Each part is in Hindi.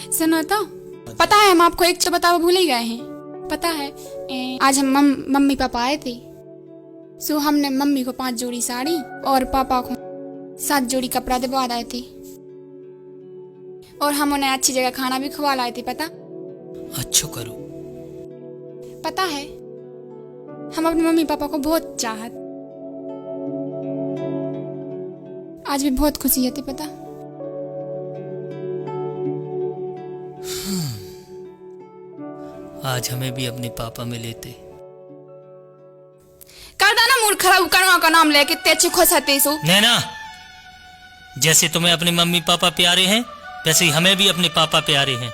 सुनो तो, पता है हम आपको एक चीज बताओ भूल ही गए हैं। पता है आज हम मम्मी पापा आए थे। सो हमने मम्मी को 5 जोड़ी साड़ी और पापा को 7 जोड़ी कपड़ा दिलवा लाए थे। और हम उन्हें अच्छी जगह खाना भी खवा लाए थे। पता अच्छा करो। पता है हम अपने मम्मी पापा को बहुत चाहत, आज भी बहुत खुशी है। पता आज हमें भी अपने पापा मिले थे। कर दाना मूड खराब करवा का नाम लेके इतने अच्छे खुश होते सो। नैना, जैसे तुम्हें अपने मम्मी पापा प्यारे हैं वैसे ही हमें भी अपने पापा प्यारे हैं।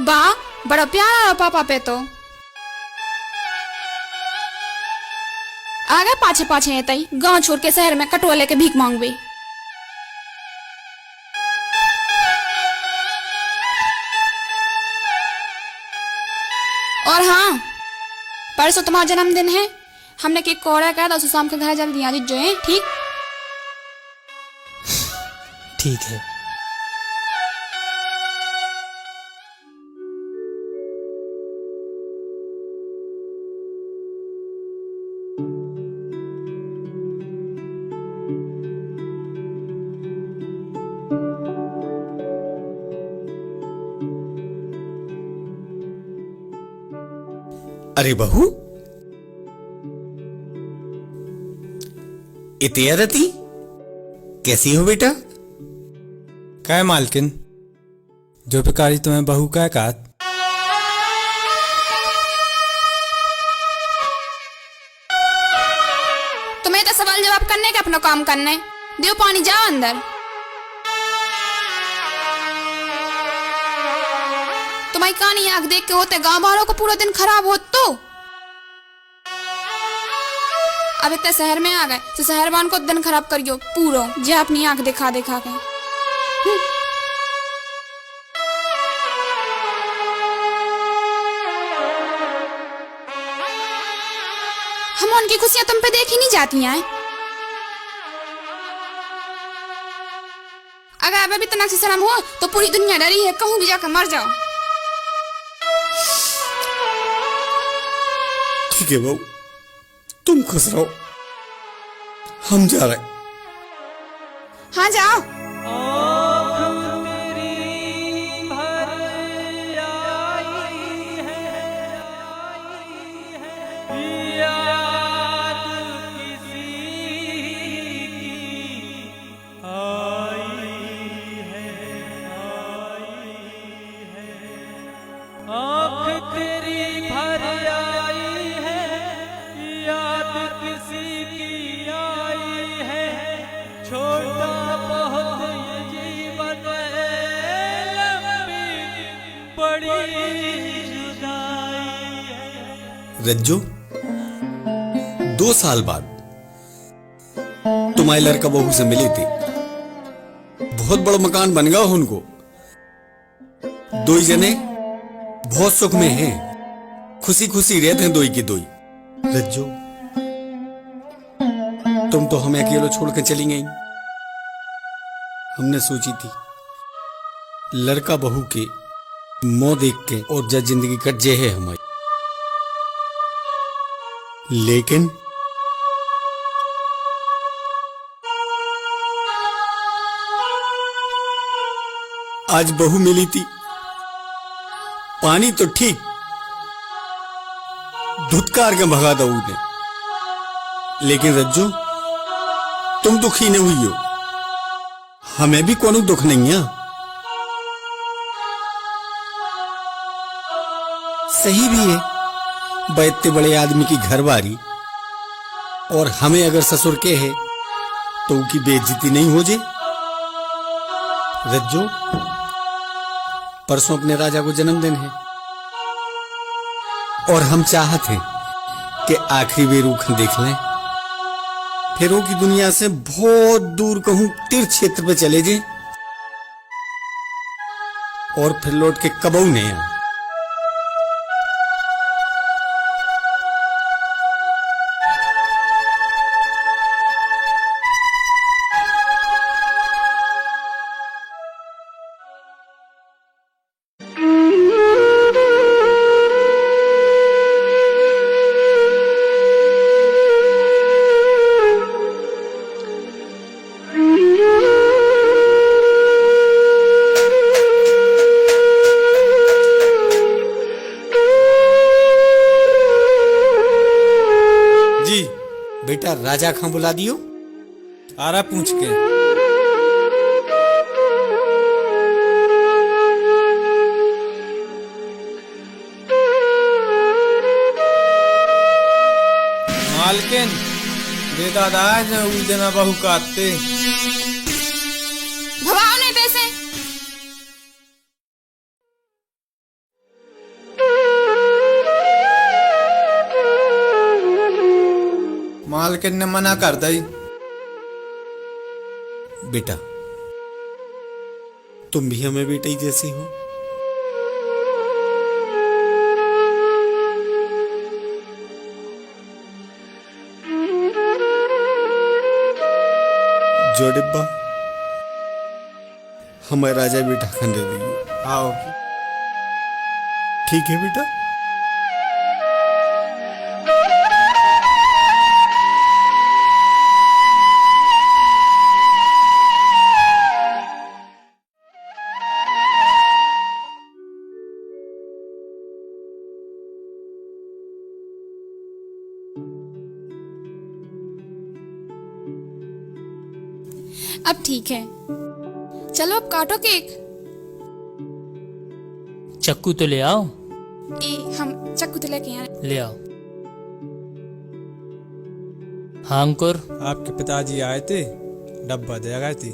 वाह, बड़ा प्यारा है पापा पे तो। आ गए पाछे पाछे है तई गांव छोड़ के शहर में कटोरा लेके भीख मांगवे। और हाँ, परसों तुम्हारा जन्मदिन है। हमने केक कोड़ा कहा था, उसे शाम के घर जल्दी आ जो है। ठीक ठीक है। अरे बहू, इतियारती कैसी हो बेटा? काय मालकिन, जो भिखारी तुम्हें बहू का कहा? तुम्हें तो सवाल जवाब करने का अपना काम करने दो। पानी जाओ अंदर। तुम्हारी कहानी आंख देख के होते गांव वालों को पूरा दिन खराब हो तो अब इतने शहर में आ गए तो शहर वालों को दिन खराब करियो पूरा जे अपनी आंख दिखा दिखा के। हम उनकी खुशियां तुम पे देखी नहीं जाती हैं। अगर अब भी इतना शर्म हो तो पूरी दुनिया डरी है, कहूं भी जाकर मर जाओ। ठीक है बहू, तुम खुश रहो, हम जा रहे। हाँ जाओ। रज्जो, 2 साल बाद तुम्हारे लड़का बहू से मिले थे। बहुत बड़ा मकान बन गया उनको। 2 जने बहुत सुख में हैं, खुशी खुशी रहते हैं 2 के 2। रज्जो, तुम तो हमें अकेले छोड़ के चली गई। हमने सोची थी लड़का बहू के मुंह देख के और जब जिंदगी कट जे है हमारी, लेकिन आज बहू मिली थी। पानी तो ठीक धुतकार के भगा दो ने, लेकिन रज्जू तुम दुखी नहीं हुई हो, हमें भी कोनो दुख नहीं है। सही भी है, इतने बड़े आदमी की घरवारी और हमें अगर ससुर के है तो उनकी बेइज्जती नहीं हो जाए। रज्जो, परसों अपने राजा को जन्मदिन है और हम चाहते हैं कि आखिरी बेर रूख देख लें, फिर वो की दुनिया से बहुत दूर कहूं तीर्थ क्षेत्र पे चले जाए और फिर लौट के कबू नहीं आए। बेटा राजा खां बुला दियो। आ रहा पूछ के। मालकिन दे दादा उस दिन बहू काटते भवाओ नहीं पैसे। मालकिन ने मना कर दी। बेटा तुम भी हमें बेटे ही जैसी हो। जो डिब्बा हमें राजा बेटा खान दे देंगे। आओ। ठीक है बेटा। अब ठीक है, चलो अब काटो केक। चक्कू तो ले आओ। हम चक्कू तो लेके आए। ले आओ। हाँ अंकुर। आपके पिताजी आए थे, डब्बा दे गए थे।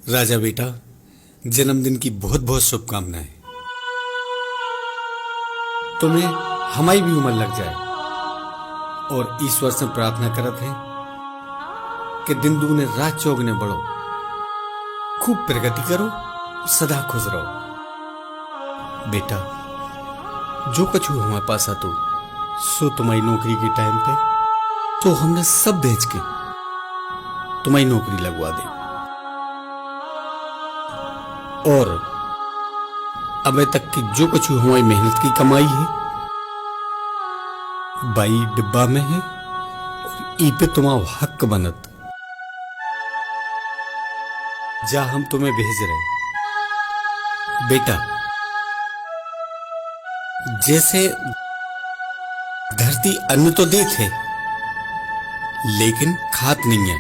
राजा बेटा जन्मदिन की बहुत बहुत शुभकामनाएं। तुम्हें हमारी भी उम्र लग जाए और ईश्वर से प्रार्थना करत है कि दिन दूने रात चौगने बढ़ो, खूब प्रगति करो, सदा खुश रहो। बेटा जो कुछ हमारे पास आतो सो तुम्हारी नौकरी के टाइम पे तो हमने सब बेच के तुम्हारी नौकरी लगवा दे। और अबे तक की जो कुछ हमारी मेहनत की कमाई है बाई डिब्बा में है और ई पे तुम्हारा हक बनत। जा हम तुम्हें भेज रहे बेटा। जैसे धरती अन्न तो दे थे लेकिन खात नहीं है,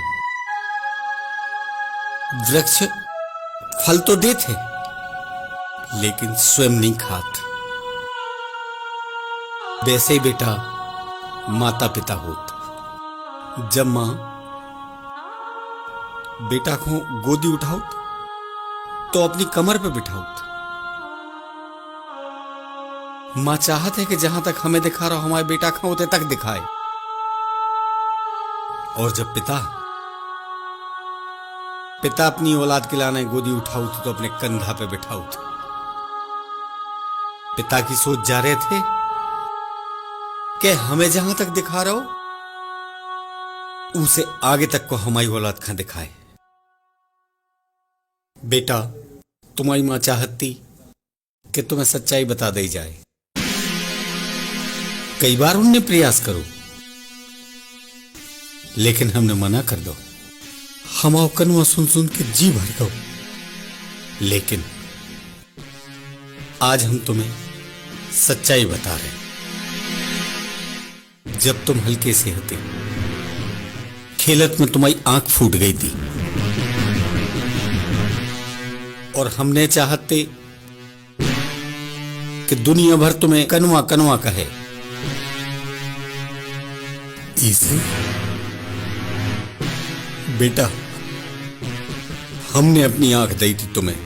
वृक्ष फल तो दे थे लेकिन स्वयं नहीं खात। वैसे ही बेटा माता पिता होत, जब मां बेटा को गोदी उठाओत तो अपनी कमर पे बिठाओत। मां चाहत है कि जहां तक हमें दिखा रहा हमारे बेटा को होते तक दिखाए। और जब पिता अपनी औलाद के लाने गोदी उठाऊ तो अपने कंधा पे बिठाऊ। पिता की सोच जा रहे थे कि हमें जहां तक दिखा रहा हो उसे आगे तक को हमारी औलाद खां दिखाए। बेटा तुम्हारी मां चाहती कि तुम्हें सच्चाई बता दी जाए। कई बार उनने प्रयास करो लेकिन हमने मना कर दो। हम कनुआ सुन सुन के जी भर गो। लेकिन आज हम तुम्हें सच्चाई बता रहे हैं। जब तुम हल्के से होते खेलत में तुम्हारी आंख फूट गई थी और हमने चाहते कि दुनिया भर तुम्हें कनुआ कनुआ कहे। इसे बेटा हमने अपनी आंख दी थी तुम्हें।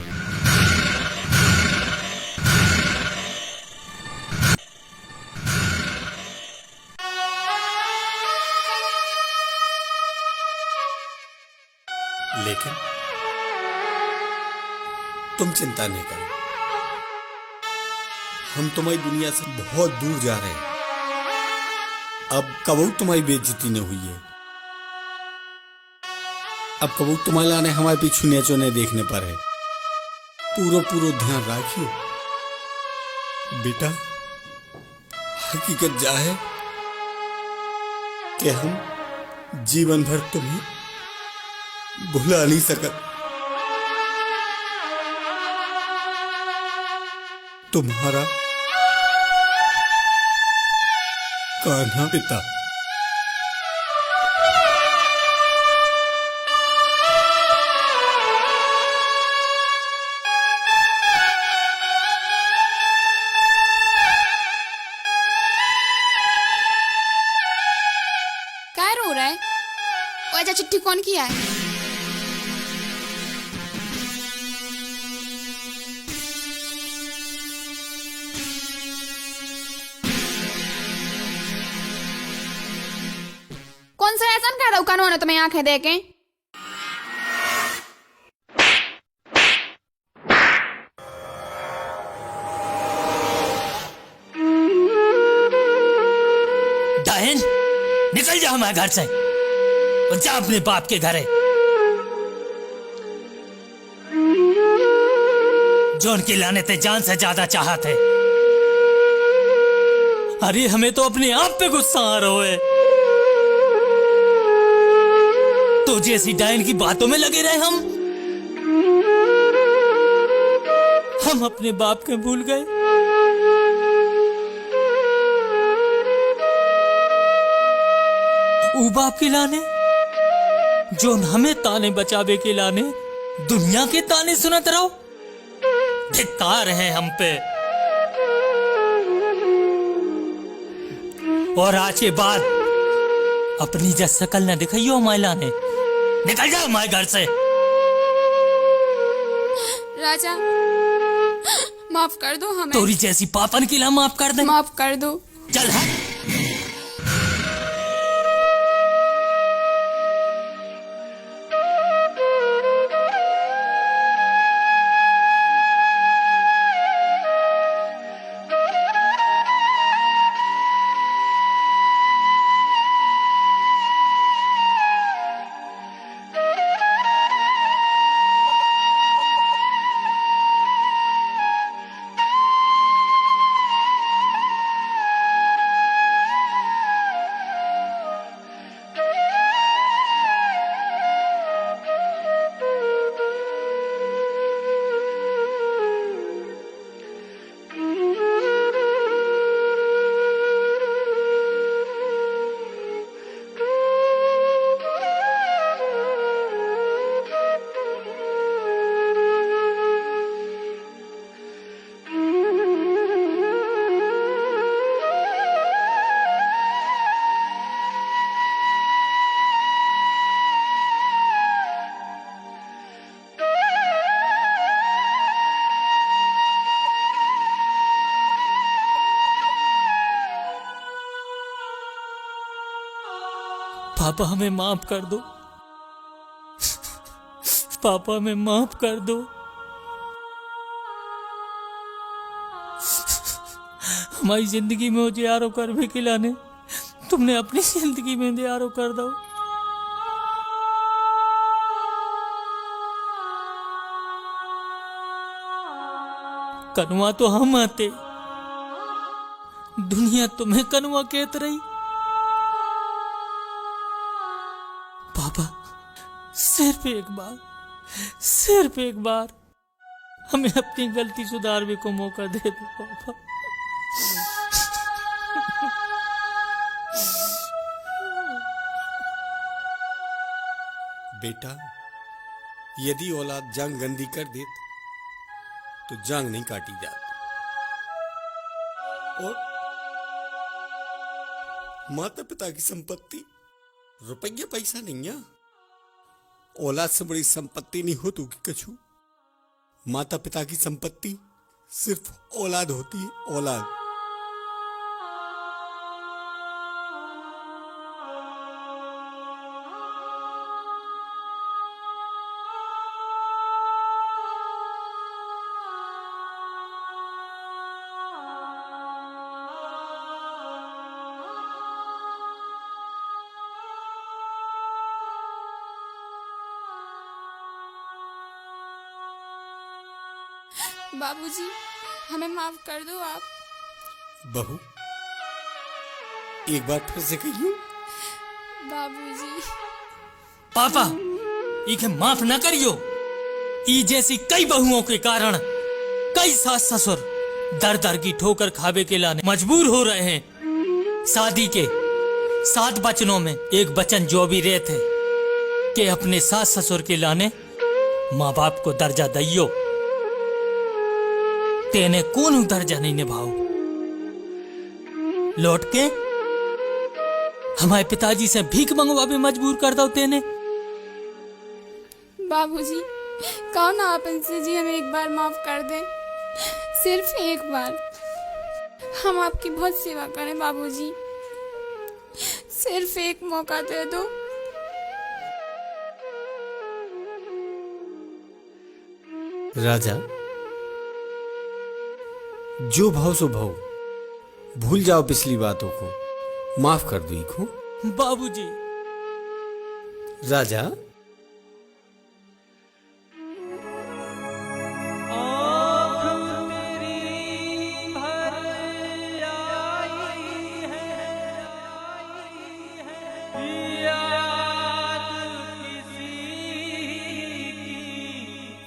लेकिन तुम चिंता नहीं करो, हम तुम्हारी दुनिया से बहुत दूर जा रहे हैं। अब कबू तुम्हारी बेइज्जती न हुई है। अब कबू तुम्हारे लाने हमारे पीछू नेचोने देखने पर है। पूरा ध्यान रखियो बेटा। हकीकत जा है कि हम जीवन भर तुम्हें भुला नहीं सकत। तुम्हारा कान्हा पिता। क्या रो रहा है? वो ऐसा चिट्ठी कौन किया है? कौन सा एहसान कर रहा हूँ कानून तुम्हें आंखें देके? डायन, निकल जा हमारे घर से और जा अपने बाप के घर है, जो उनकी लाने ते जान से ज्यादा चाहत है। अरे हमें तो अपने आप पे गुस्सा आ रहा है। तो जैसी डायन की बातों में लगे रहे हम अपने बाप के भूल गए। ऊ बाप के लाने जो हमें ताने बचावे के लाने दुनिया के ताने सुनत रहो। धिक्कार है हम पे। और आज के बाद अपनी जस शकल न दिखाइयो हमारे लाने। निकल जा हमारे घर से। राजा माफ कर दो हमें। तोरी जैसी पापन की ला माफ कर दे। माफ कर दो। चल है। पापा हमें माफ कर दो। पापा हमें माफ कर दो। हमारी जिंदगी में उजियारो कर भी खिलाने तुमने अपनी जिंदगी में उजियारो कर दो। कनुआ तो हम आते, दुनिया तुम्हें कनुआ कहत रही। पापा सिर्फ एक बार हमें अपनी गलती सुधारने को मौका दे दो पापा। बेटा, यदि औलाद जांग गंदी कर दे तो जांग नहीं काटी जाती। और माता पिता की संपत्ति रुपया पैसा नहीं है। औलाद से बड़ी संपत्ति नहीं होती कि कछु। माता पिता की संपत्ति सिर्फ औलाद होती है, औलाद। बाबूजी, हमें माफ कर दो आप। बहू, एक बार फिर से कहियो। बाबूजी। पापा, इके माफ न करियो। ई जैसी कई बहुओं के कारण कई सास ससुर दर दर की ठोकर खावे के लाने मजबूर हो रहे हैं। शादी के 7 वचनों में एक वचन जो भी रहे थे कि अपने सास ससुर के लाने माँ बाप को दर्जा दइयो। तेने कौन दर्जा नहीं निभाओ। लौट के हमारे पिताजी से भीख मंगवा भी मजबूर कर दो तेने। बाबूजी, कहो ना आप इनसे जी हमें एक बार माफ कर दें, सिर्फ एक बार। हम आपकी बहुत सेवा करें बाबूजी, सिर्फ एक मौका दे दो। राजा, जो भाव सो भाव, भूल जाओ पिछली बातों को, माफ कर दो इको। बाबूजी। राजा,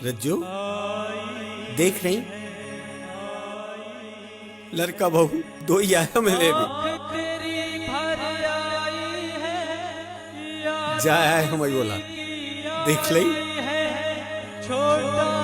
रज्जो, देख रही लड़का बहू दो ही आया मेरे भी। जा आया हमारी बोला, देख ली। छोटा